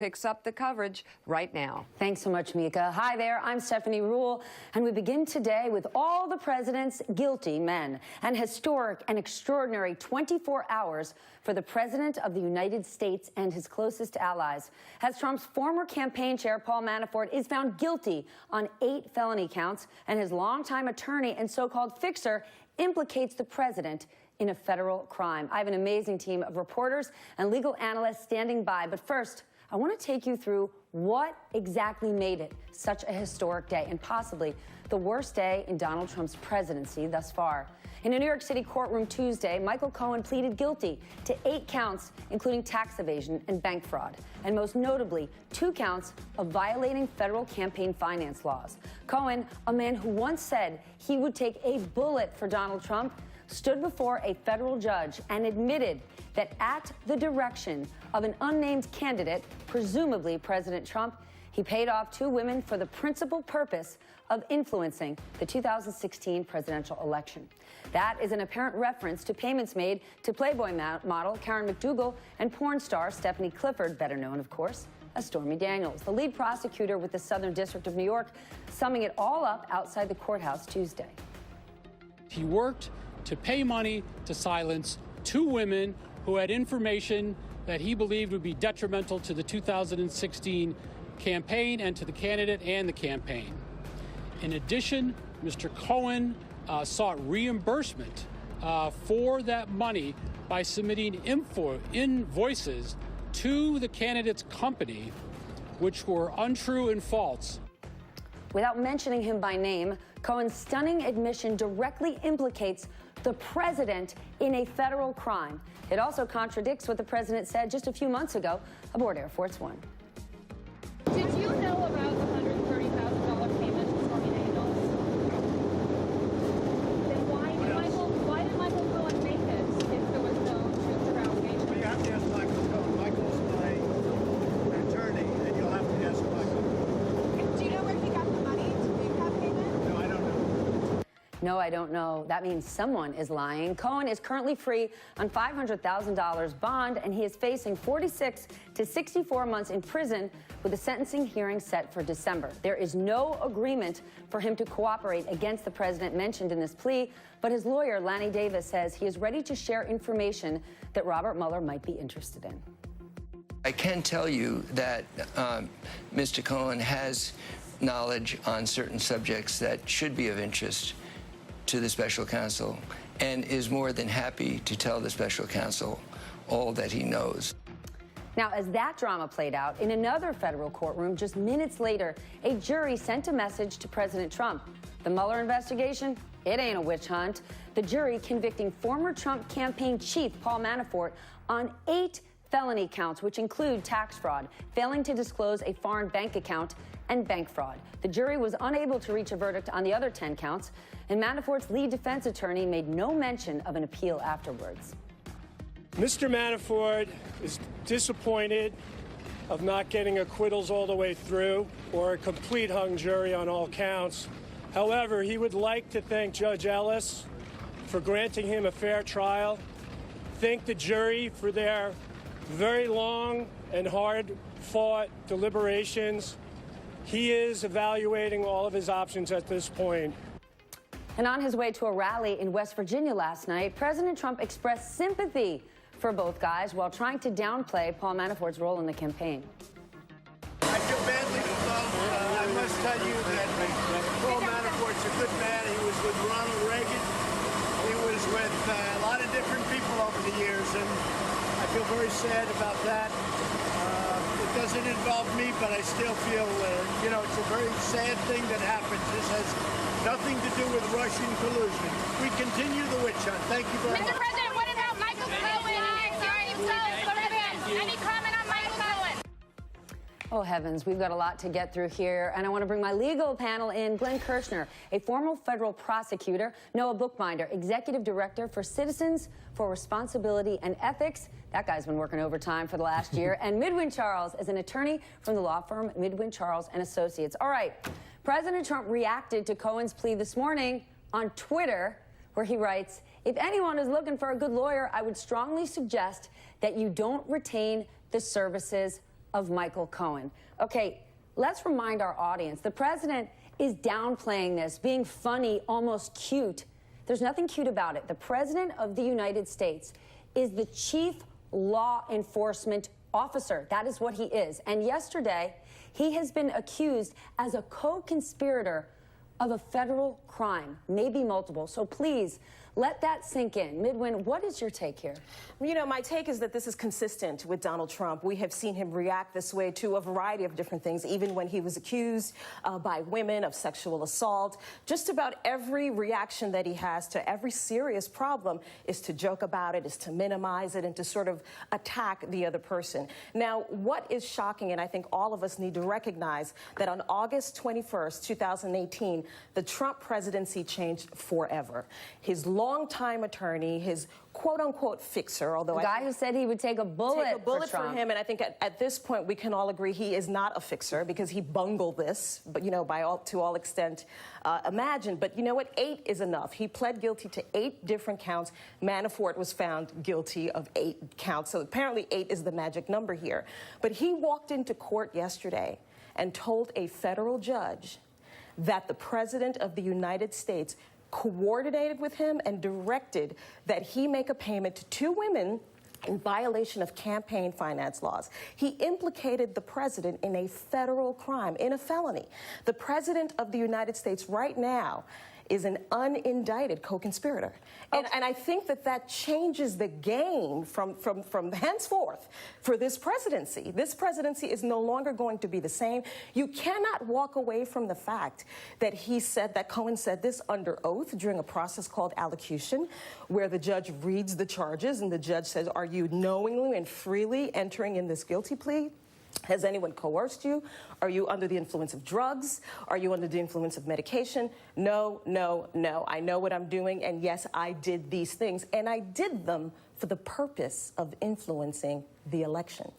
Picks up the coverage right now. Thanks so much, Mika. Hi there, I'm Stephanie Ruhle, and we begin today with all the president's guilty men. An historic and extraordinary 24 hours for the President of the United States and his closest allies, as Trump's former campaign chair, Paul Manafort, is found guilty on 8 felony counts, and his longtime attorney and so-called fixer implicates the president in a federal crime. I have an amazing team of reporters and legal analysts standing by, but first, I want to take you through what exactly made it such a historic day and possibly the worst day in Donald Trump's presidency thus far. In a New York City courtroom Tuesday, Michael Cohen pleaded guilty to 8 counts, including tax evasion and bank fraud, and most notably, 2 counts of violating federal campaign finance laws. Cohen, a man who once said he would take a bullet for Donald Trump, stood before a federal judge and admitted that at the direction of an unnamed candidate, presumably President Trump, he paid off 2 women for the principal purpose of influencing the 2016 presidential election. That is an apparent reference to payments made to Playboy model Karen McDougal and porn star Stephanie Clifford, better known, of course, as Stormy Daniels, the lead prosecutor with the Southern District of New York, summing it all up outside the courthouse Tuesday. He worked to pay money to silence 2 women who had information that he believed would be detrimental to the 2016 campaign and to the candidate and the campaign. In addition, Mr. Cohen sought reimbursement for that money by submitting invoices to the candidate's company, which were untrue and false. Without mentioning him by name, Cohen's stunning admission directly implicates the president in a federal crime. It also contradicts what the president said just a few months ago aboard Air Force One. Did you know about the $130,000 payment to Stormy Daniels? Then why did Michael Cohen make it if there was no truth or allegation? Well, you have to ask Michael Cohen. Michael's my attorney, and you'll have to ask Michael. Do you know where he got the money to make that payment? No, I don't know. No, I don't know. That means someone is lying. Cohen is currently free on $500,000 bond, and he is facing 46 to 64 months in prison with a sentencing hearing set for December. There is no agreement for him to cooperate against the president mentioned in this plea, but his lawyer, Lanny Davis, says he is ready to share information that Robert Mueller might be interested in. I can tell you that Mr. Cohen has knowledge on certain subjects that should be of interest to the special counsel and is more than happy to tell the special counsel all that he knows. Now, as that drama played out, in another federal courtroom just minutes later, a jury sent a message to President Trump. The Mueller investigation, it ain't a witch hunt. The jury convicting former Trump campaign chief Paul Manafort on 8 felony counts, which include tax fraud, failing to disclose a foreign bank account, and bank fraud. The jury was unable to reach a verdict on the other 10 counts, and Manafort's lead defense attorney made no mention of an appeal afterwards. Mr. Manafort is disappointed of not getting acquittals all the way through or a complete hung jury on all counts. However, he would like to thank Judge Ellis for granting him a fair trial, thank the jury for their very long and hard-fought deliberations. He is evaluating all of his options at this point. And on his way to a rally in West Virginia last night, President Trump expressed sympathy for both guys while trying to downplay Paul Manafort's role in the campaign. I feel badly for both. I must tell you that Paul Manafort's a good man. He was with Ronald Reagan. He was with a lot of different people over the years, and I feel very sad about that. It doesn't involve me, but I still feel, it's a very sad thing that happens. This has nothing to do with Russian collusion. We continue the witch hunt. Thank you very much. Mr. President, what about Michael Cohen? Any comment on Michael Cohen? Oh, heavens, we've got a lot to get through here, and I want to bring my legal panel in. Glenn Kirshner, a former federal prosecutor, Noah Bookbinder, executive director for Citizens for Responsibility and Ethics. That guy's been working overtime for the last year. And Midwin Charles is an attorney from the law firm Midwin Charles Associates. All right, President Trump reacted to Cohen's plea this morning on Twitter, where he writes, "If anyone is looking for a good lawyer, I would strongly suggest that you don't retain the services of Michael Cohen. Okay, let's remind our audience, the president is downplaying this, being funny, almost cute. There's nothing cute about it. The president of the United States is the chief law enforcement officer. That is what he is. And yesterday, he has been accused as a co-conspirator of a federal crime, maybe multiple. So please, let that sink in. Midwin, what is your take here? You know, my take is that this is consistent with Donald Trump. We have seen him react this way to a variety of different things, even when he was accused by women of sexual assault. Just about every reaction that he has to every serious problem is to joke about it, is to minimize it, and to sort of attack the other person. Now, what is shocking, and I think all of us need to recognize, that on August 21st, 2018, the Trump presidency changed forever. His longtime attorney, his quote-unquote fixer, although the guy who said he would take a bullet for him, and I think at this point we can all agree he is not a fixer because he bungled this, but you know, to all extent imagined. But you know what? 8 is enough. He pled guilty to 8 different counts. Manafort was found guilty of 8 counts. So apparently 8 is the magic number here. But he walked into court yesterday and told a federal judge that the president of the United States coordinated with him and directed that he make a payment to 2 women in violation of campaign finance laws. He implicated the president in a federal crime, in a felony. The president of the United States right now is an unindicted co-conspirator. And I think that changes the game from henceforth for this presidency. This presidency is no longer going to be the same. You cannot walk away from the fact that Cohen said this under oath during a process called allocution, where the judge reads the charges and the judge says, are you knowingly and freely entering in this guilty plea? Has anyone coerced you? Are you under the influence of drugs? Are you under the influence of medication? No, no, no. I know what I'm doing, and yes, I did these things, and I did them for the purpose of influencing the election.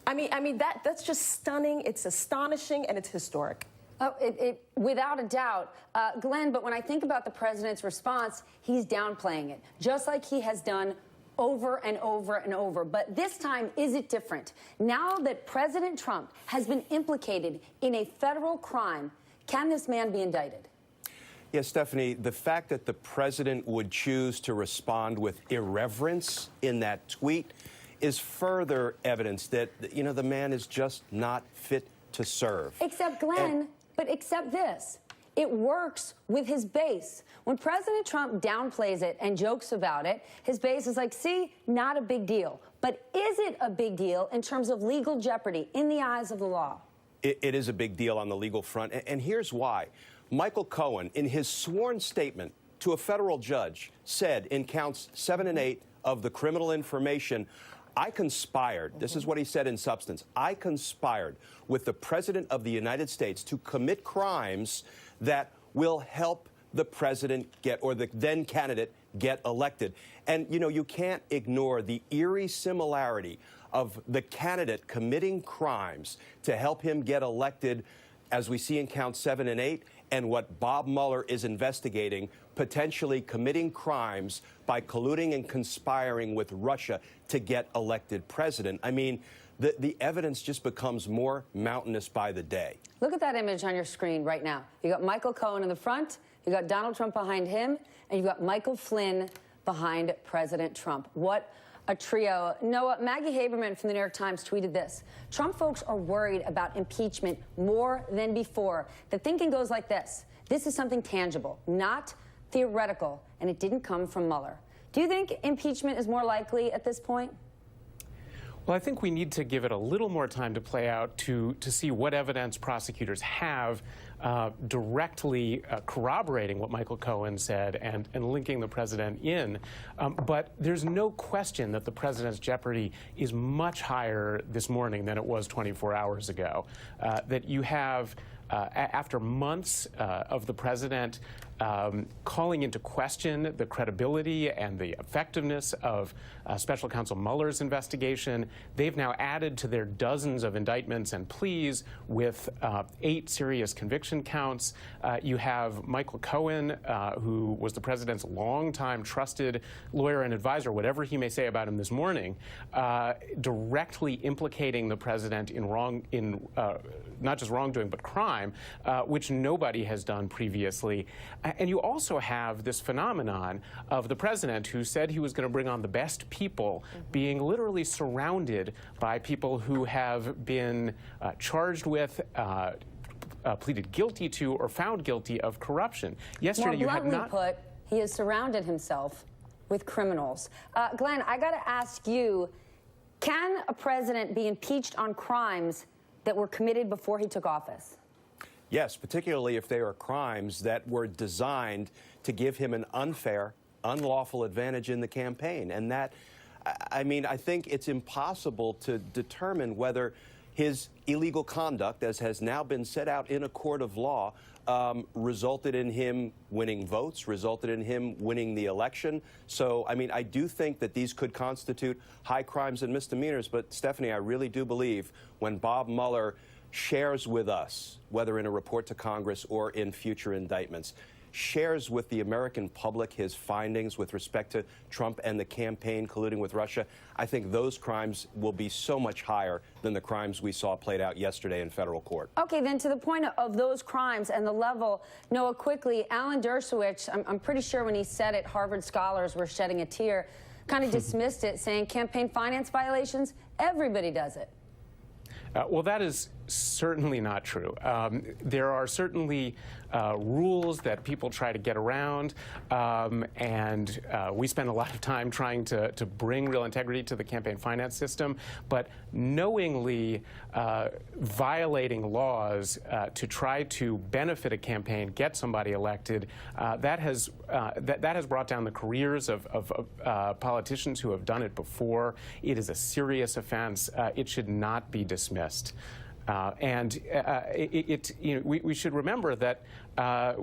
I mean that's just stunning. It's astonishing, and it's historic. Oh, without a doubt. Glenn, but when I think about the president's response, he's downplaying it, just like he has done over and over and over. But this time, is it different? Now that President Trump has been implicated in a federal crime, can this man be indicted? Yes, Stephanie, the fact that the president would choose to respond with irreverence in that tweet is further evidence that, you know, the man is just not fit to serve. Except, Glenn, but except this. It works with his base. When President Trump downplays it and jokes about it, his base is like, see, not a big deal. But is it a big deal in terms of legal jeopardy in the eyes of the law? It is a big deal on the legal front, and here's why. Michael Cohen, in his sworn statement to a federal judge, said in counts 7 and 8 of the criminal information, I conspired, this is what he said in substance, I conspired with the President of the United States to commit crimes that will help the president or the then candidate get elected. And, you know, you can't ignore the eerie similarity of the candidate committing crimes to help him get elected, as we see in counts 7 and 8, and what Bob Mueller is investigating, potentially committing crimes by colluding and conspiring with Russia to get elected president. I mean, the evidence just becomes more mountainous by the day. Look at that image on your screen right now. You got Michael Cohen in the front, you got Donald Trump behind him, and you've got Michael Flynn behind President Trump. What a trio. Noah, Maggie Haberman from the New York Times tweeted this. Trump folks are worried about impeachment more than before. The thinking goes like this. This is something tangible, not theoretical, and it didn't come from Mueller. Do you think impeachment is more likely at this point? Well, I think we need to give it a little more time to play out to see what evidence prosecutors have directly corroborating what Michael Cohen said and linking the president in. But there's no question that the president's jeopardy is much higher this morning than it was 24 hours ago. That you have after months of the president calling into question the credibility and the effectiveness of Special Counsel Mueller's investigation, they've now added to their dozens of indictments and pleas with 8 serious conviction counts. You have Michael Cohen, who was the president's longtime trusted lawyer and advisor, whatever he may say about him this morning, directly implicating the president in not just wrongdoing but crime, which nobody has done previously. And you also have this phenomenon of the president who said he was going to bring on the best people being literally surrounded by people who have been charged with, pleaded guilty to, or found guilty of corruption. Yesterday, you had not put, he has surrounded himself with criminals. Glenn, I got to ask you, can a president be impeached on crimes that were committed before he took office? Yes, particularly if they are crimes that were designed to give him an unfair, unlawful advantage in the campaign. And that, I mean, I think it's impossible to determine whether his illegal conduct, as has now been set out in a court of law, resulted in him winning votes, resulted in him winning the election. So, I mean, I do think that these could constitute high crimes and misdemeanors. But, Stephanie, I really do believe when Bob Mueller shares with us, whether in a report to Congress or in future indictments, shares with the American public his findings with respect to Trump and the campaign colluding with Russia, I think those crimes will be so much higher than the crimes we saw played out yesterday in federal court. Okay, then to the point of those crimes and the level, Noah, quickly, Alan Dershowitz, I'm pretty sure when he said it, Harvard scholars were shedding a tear, kind of dismissed it, saying campaign finance violations, everybody does it. Well, that is certainly not true. There are certainly rules that people try to get around, and we spend a lot of time trying to bring real integrity to the campaign finance system. But knowingly violating laws to try to benefit a campaign, get somebody elected, that has brought down the careers of politicians who have done it before. It is a serious offense. It should not be dismissed. We should remember that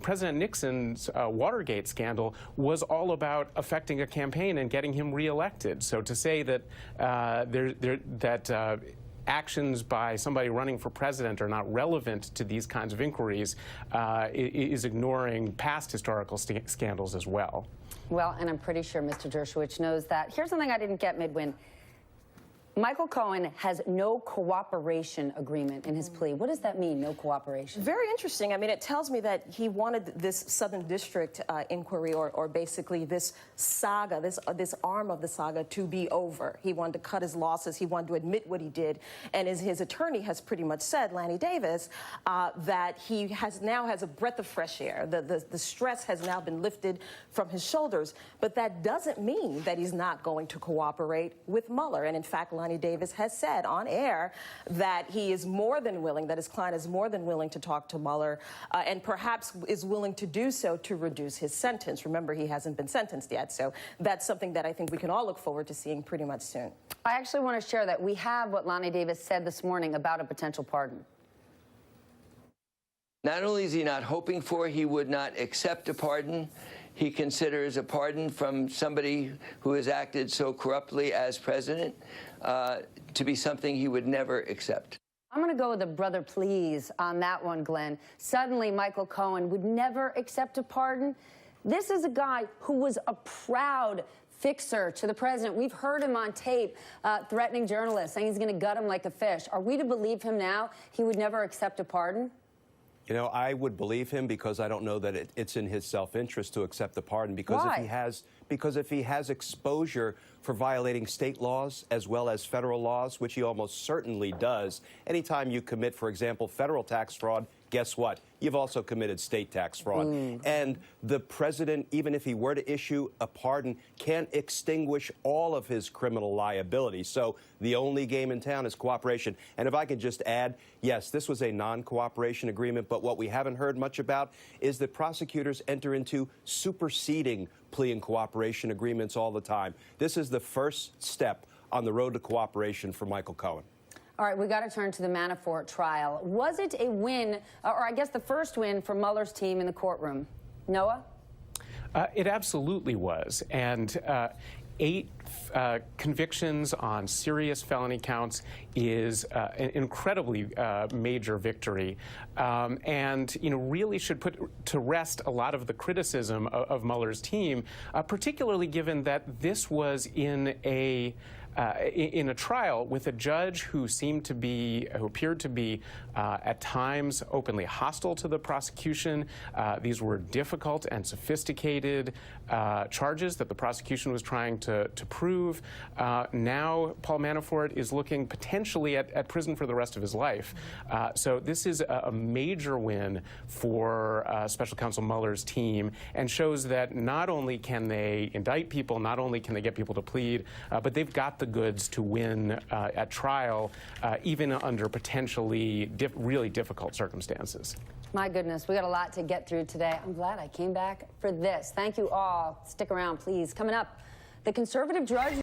President Nixon's Watergate scandal was all about affecting a campaign and getting him reelected. So to say that actions by somebody running for president are not relevant to these kinds of inquiries is ignoring past historical scandals as well. Well, and I'm pretty sure Mr. Dershowitz knows that. Here's something I didn't get, Midwin. Michael Cohen has no cooperation agreement in his plea. What does that mean, no cooperation? Very interesting. I mean, it tells me that he wanted this Southern District inquiry, or basically this saga, this arm of the saga, to be over. He wanted to cut his losses. He wanted to admit what he did. And as his attorney has pretty much said, Lanny Davis, that he now has a breath of fresh air. The stress has now been lifted from his shoulders. But that doesn't mean that he's not going to cooperate with Mueller. And in fact, Lanny Davis has said on air that he is more than willing, that his client is more than willing to talk to Mueller, and perhaps is willing to do so to reduce his sentence. Remember, he hasn't been sentenced yet, so that's something that I think we can all look forward to seeing pretty much soon. I actually want to share that we have what Lanny Davis said this morning about a potential pardon. Not only is he not hoping for, he would not accept a pardon. He considers a pardon from somebody who has acted so corruptly as president to be something he would never accept. I'm going to go with a brother please on that one, Glenn. Suddenly, Michael Cohen would never accept a pardon. This is a guy who was a proud fixer to the president. We've heard him on tape threatening journalists, saying he's going to gut him like a fish. Are we to believe him now? He would never accept a pardon? You know, I would believe him because I don't know that it's in his self-interest to accept the pardon. Because Why? if he has exposure for violating state laws as well as federal laws, which he almost certainly does, anytime you commit, for example, federal tax fraud, guess what? You've also committed state tax fraud. And the president, even if he were to issue a pardon, can't extinguish all of his criminal liability. So the only game in town is cooperation. And if I could just add, yes, this was a non-cooperation agreement, but what we haven't heard much about is that prosecutors enter into superseding plea and cooperation agreements all the time. This is the first step on the road to cooperation for Michael Cohen. All right, we got to turn to the Manafort trial. Was it a win, or I guess the first win for Mueller's team in the courtroom? Noah? It absolutely was. And 8 convictions on serious felony counts is an incredibly major victory, and really should put to rest a lot of the criticism of Mueller's team, particularly given that this was in a trial with a judge who appeared to be at times openly hostile to the prosecution. These were difficult and sophisticated charges that the prosecution was trying to prove. Now Paul Manafort is looking potentially at prison for the rest of his life. So this is a major win for Special Counsel Mueller's team, and shows that not only can they indict people, not only can they get people to plead, but they've got the goods to win at trial, even under potentially really difficult circumstances. My goodness, we got a lot to get through today. I'm glad I came back for this. Thank you all. Stick around, please. Coming up, the conservative judge